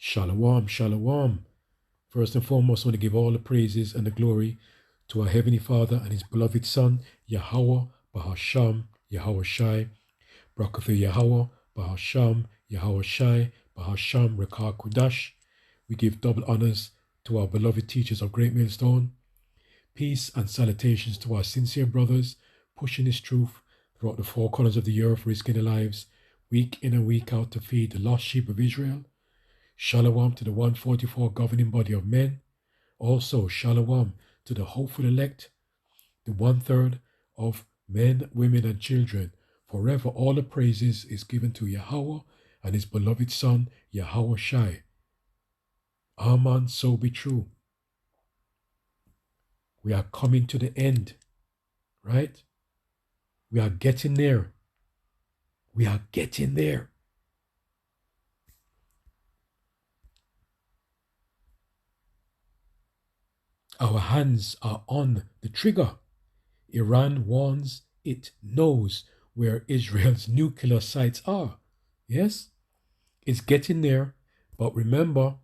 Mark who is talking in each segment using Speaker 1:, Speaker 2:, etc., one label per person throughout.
Speaker 1: Shalom, shalom. First and foremost, I want to give all the praises and the glory to our Heavenly Father and His beloved Son, Yahweh, Bahasham, Yahweh Shai, Brakathu Yahweh, Bahasham, Yahweh Shai, Bahasham, Rekah Kudash. We give double honors to our beloved teachers of Great Millstone. Peace and salutations to our sincere brothers pushing this truth throughout the four corners of the earth, risking their lives week in and week out to feed the lost sheep of Israel. Shalom to the 144 governing body of men. Also, shalom to the hopeful elect, the 1/3 of men, women, and children. Forever all the praises is given to Yahweh and His beloved Son, Yahweh Shai. Amen, so be true. We are coming to the end, right? We are getting there. We are getting there. Our hands are on the trigger. Iran warns it knows where Israel's nuclear sites are. Yes, it's getting there. But remember,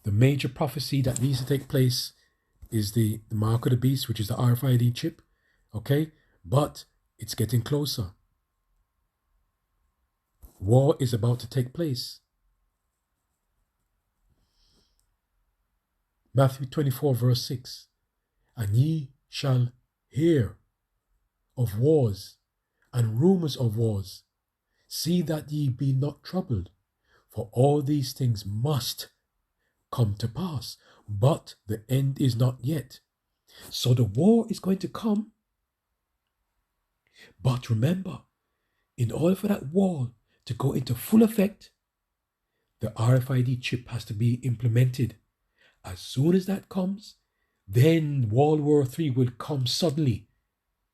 Speaker 1: the major prophecy that needs to take place is the mark of the beast, which is the RFID chip. Okay, but it's getting closer. War is about to take place. Matthew 24 verse 6. And ye shall hear of wars and rumors of wars. See that ye be not troubled, for all these things must come to pass, but the end is not yet. So the war is going to come. But remember, in order for that war to go into full effect, the RFID chip has to be implemented. As soon as that comes, then World War III will come suddenly.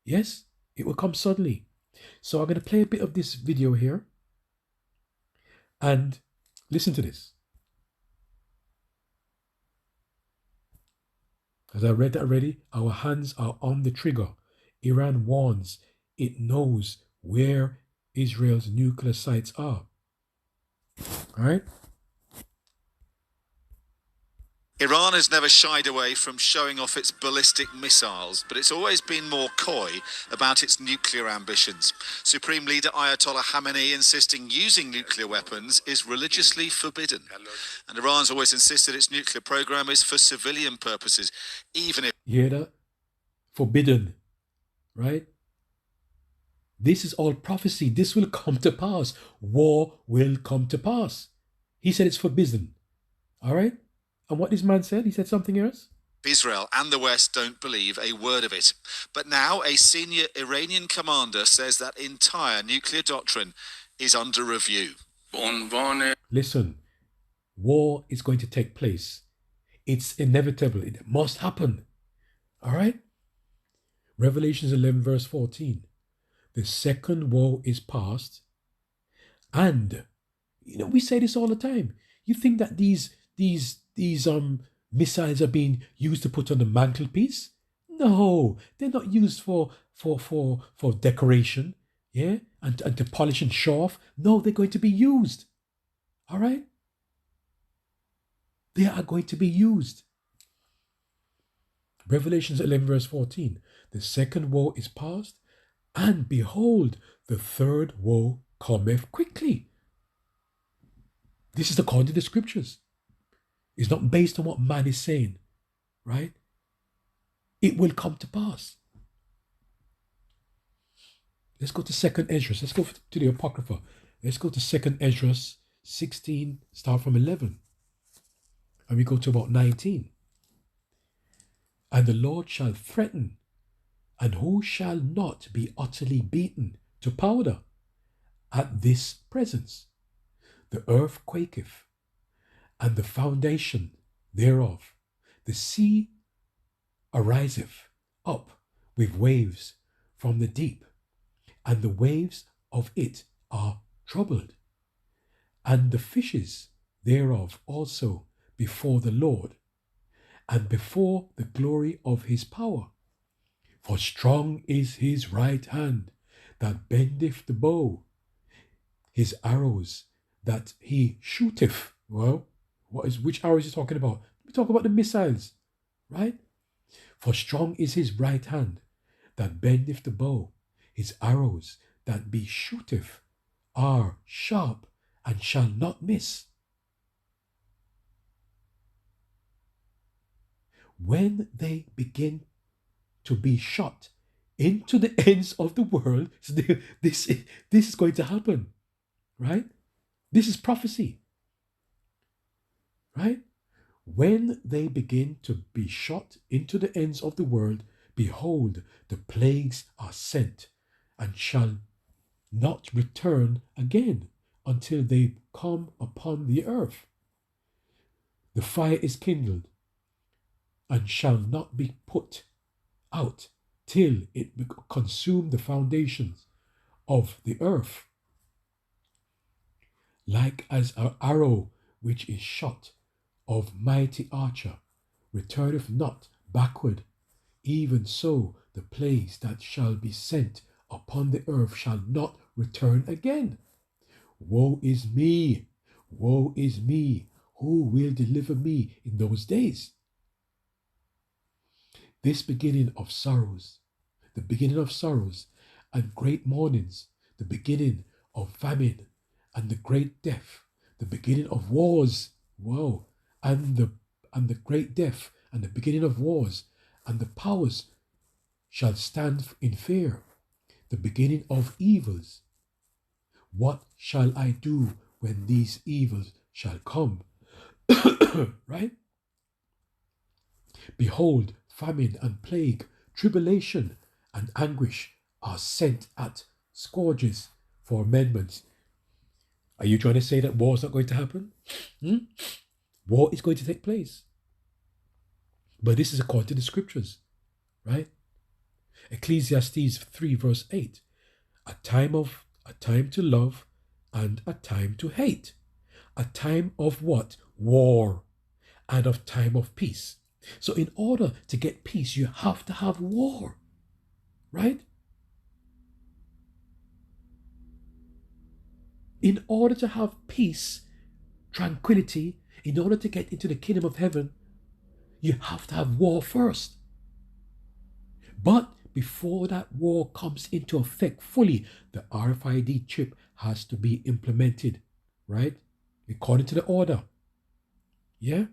Speaker 1: Yes, it will come suddenly. So I'm going to play a bit of this video here. And listen to this. As I read that already, our hands are on the trigger. Iran warns it knows where Israel's nuclear sites are. All right?
Speaker 2: Iran has never shied away from showing off its ballistic missiles, but it's always been more coy about its nuclear ambitions. Supreme Leader Ayatollah Khamenei insisting using nuclear weapons is religiously forbidden. And Iran's always insisted its nuclear program is for civilian purposes, even if...
Speaker 1: You hear that? Forbidden, right? This is all prophecy. This will come to pass. War will come to pass. He said it's forbidden. All right? And what this man said, he said something else?
Speaker 2: Israel and the West don't believe a word of it. But now a senior Iranian commander says that entire nuclear doctrine is under review.
Speaker 1: Listen, war is going to take place. It's inevitable. It must happen. All right? Revelations 11 verse 14. The second woe is past. And, we say this all the time. You think that these missiles are being used to put on the mantelpiece? No, they're not used for decoration, yeah, and to polish and show off. No, they're going to be used. All right? They are going to be used. Revelations 11 verse 14. The second woe is past, and behold, the third woe cometh quickly. This is according to the scriptures. It's not based on what man is saying, right? It will come to pass. Let's go to 2nd Esdras. Let's go to the Apocrypha. Let's go to 2nd Esdras 16, start from 11. And we go to about 19. And the Lord shall threaten, and who shall not be utterly beaten to powder at this presence? The earth quaketh, and the foundation thereof. The sea ariseth up with waves from the deep, and the waves of it are troubled, and the fishes thereof also before the Lord, and before the glory of his power. For strong is his right hand that bendeth the bow, his arrows that he shooteth Well, which arrow is he talking about? We talk about the missiles, right? For strong is his right hand that bendeth the bow. His arrows that be shooteth are sharp and shall not miss. When they begin to be shot into the ends of the world, this is going to happen, right? This is prophecy, right? When they begin to be shot into the ends of the world, behold, the plagues are sent and shall not return again until they come upon the earth. The fire is kindled and shall not be put out till it consume the foundations of the earth. Like as an arrow which is shot of mighty archer returneth not backward, even so the plagues that shall be sent upon the earth shall not return again. Woe is me! Woe is me! Who will deliver me in those days? This beginning of sorrows, the beginning of sorrows and great mournings, the beginning of famine and the great death, the beginning of wars, wow, and the great death and the beginning of wars, and the powers shall stand in fear, the beginning of evils. What shall I do when these evils shall come? Right? Behold, famine and plague, tribulation and anguish are sent at scourges for amendments. Are you trying to say that war is not going to happen? War is going to take place. But this is according to the scriptures, right? Ecclesiastes 3 verse 8. A time to love and a time to hate. A time of what? War. And of time of peace. So in order to get peace, you have to have war, right? In order to have peace, tranquility, in order to get into the kingdom of heaven, you have to have war first. But before that war comes into effect fully, the RFID chip has to be implemented, right? According to the order. Yeah?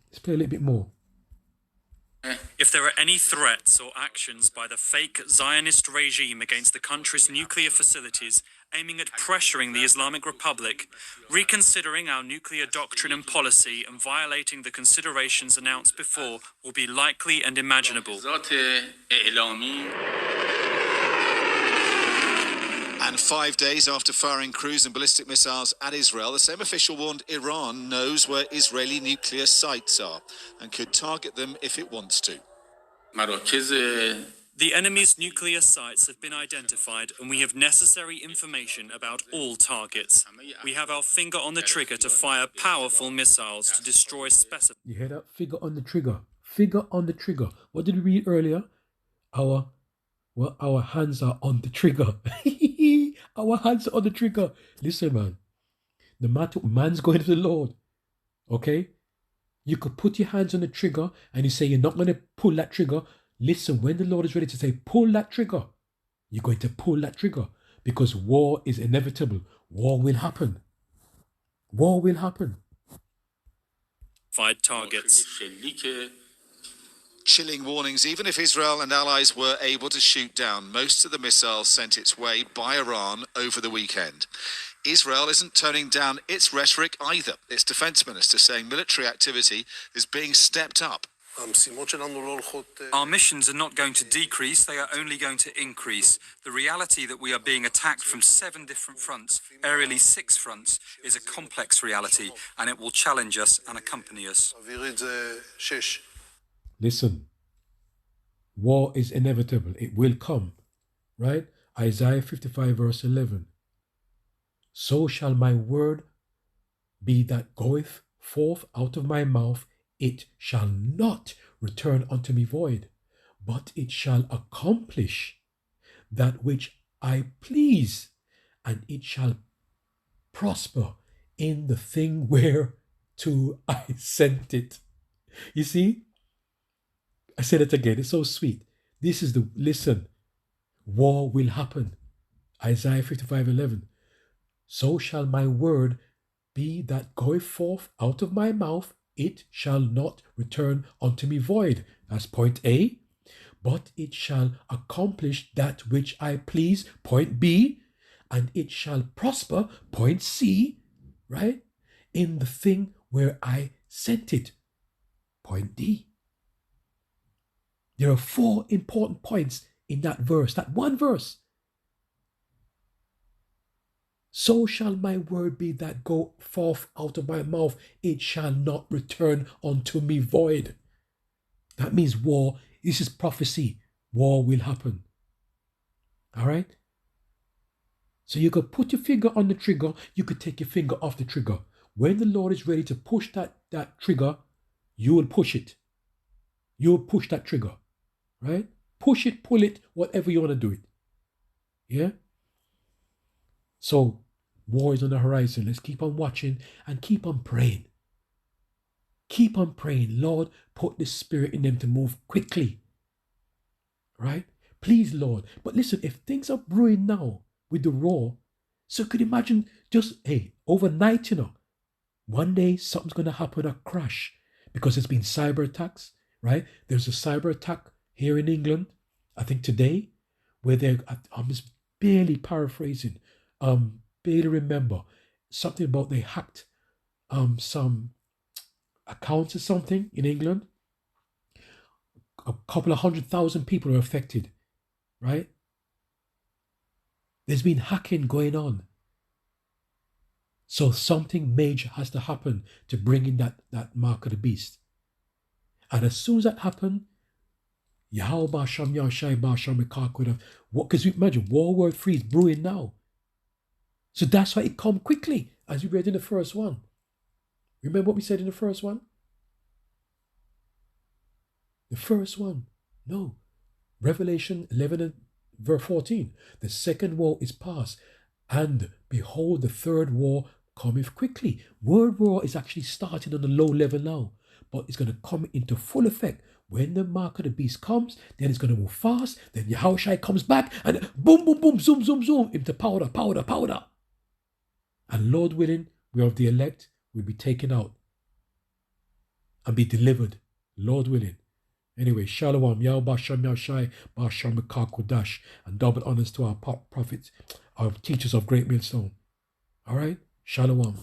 Speaker 1: Let's play a little bit more.
Speaker 3: If there are any threats or actions by the fake Zionist regime against the country's nuclear facilities aiming at pressuring the Islamic Republic, reconsidering our nuclear doctrine and policy and violating the considerations announced before will be likely and imaginable.
Speaker 2: And 5 days after firing cruise and ballistic missiles at Israel, the same official warned Iran knows where Israeli nuclear sites are and could target them if it wants to.
Speaker 3: The enemy's nuclear sites have been identified and we have necessary information about all targets. We have our finger on the trigger to fire powerful missiles to destroy specific...
Speaker 1: You hear that? Finger on the trigger. Finger on the trigger. What did we read earlier? Our hands are on the trigger. Our hands are on the trigger. Listen, man. No matter man's going to the Lord, okay? You could put your hands on the trigger and you say you're not going to pull that trigger. Listen, when the Lord is ready to say, pull that trigger, you're going to pull that trigger because war is inevitable. War will happen. War will happen.
Speaker 3: Targets.
Speaker 2: Chilling warnings, even if Israel and allies were able to shoot down most of the missiles sent its way by Iran over the weekend. Israel isn't toning down its rhetoric either. Its defense minister saying military activity is being stepped up.
Speaker 3: Our missions are not going to decrease, they are only going to increase. The reality that we are being attacked from 7 different fronts, aerially 6 fronts, is a complex reality and it will challenge us and accompany us.
Speaker 1: Listen, war is inevitable. It will come, right? Isaiah 55 verse 11. So shall my word be that goeth forth out of my mouth, it shall not return unto me void, but it shall accomplish that which I please, and it shall prosper in the thing where to I sent it. You see? I said it again. It's so sweet. This is the, listen, war will happen. Isaiah 55:11. So shall my word be that goeth forth out of my mouth, it shall not return unto me void. That's point A. But it shall accomplish that which I please, point B. And it shall prosper, point C, right? In the thing where I sent it, point D. There are 4 important points in that verse, that one verse. So shall my word be that go forth out of my mouth, it shall not return unto me void. That means war. This is prophecy. War will happen. All right? So you could put your finger on the trigger, you could take your finger off the trigger. When the Lord is ready to push that trigger, you will push it. You will push that trigger. Right? Push it, pull it, whatever you want to do it. Yeah? So, war is on the horizon. Let's keep on watching and keep on praying. Keep on praying. Lord, put the spirit in them to move quickly. Right? Please, Lord. But listen, if things are brewing now with the war, so could you imagine just, hey, overnight, one day something's going to happen, a crash, because there's been cyber attacks, right? There's a cyber attack here in England, I think today, where I'm just barely paraphrasing, barely remember, something about they hacked some accounts or something in England. A couple of 100,000 people are affected, right? There's been hacking going on. So something major has to happen to bring in that mark of the beast. And as soon as that happens, because imagine World War III is brewing now. So that's why it come quickly, as we read in the first one. Remember what we said in the first one? The first one. No. Revelation 11 and verse 14. The second war is past, and behold, the third war cometh quickly. World war is actually starting on a low level now, but it's going to come into full effect. When the mark of the beast comes, then it's going to move fast. Then Yahushua comes back and boom, boom, boom, zoom, zoom, zoom into powder, powder, powder. And Lord willing, we of the elect will be taken out and be delivered. Lord willing. Anyway, Shalom, Yahweh Basham Yashai, Basham Kodash, and double honors to our prophets, our teachers of Great Millstone. All right? Shalom.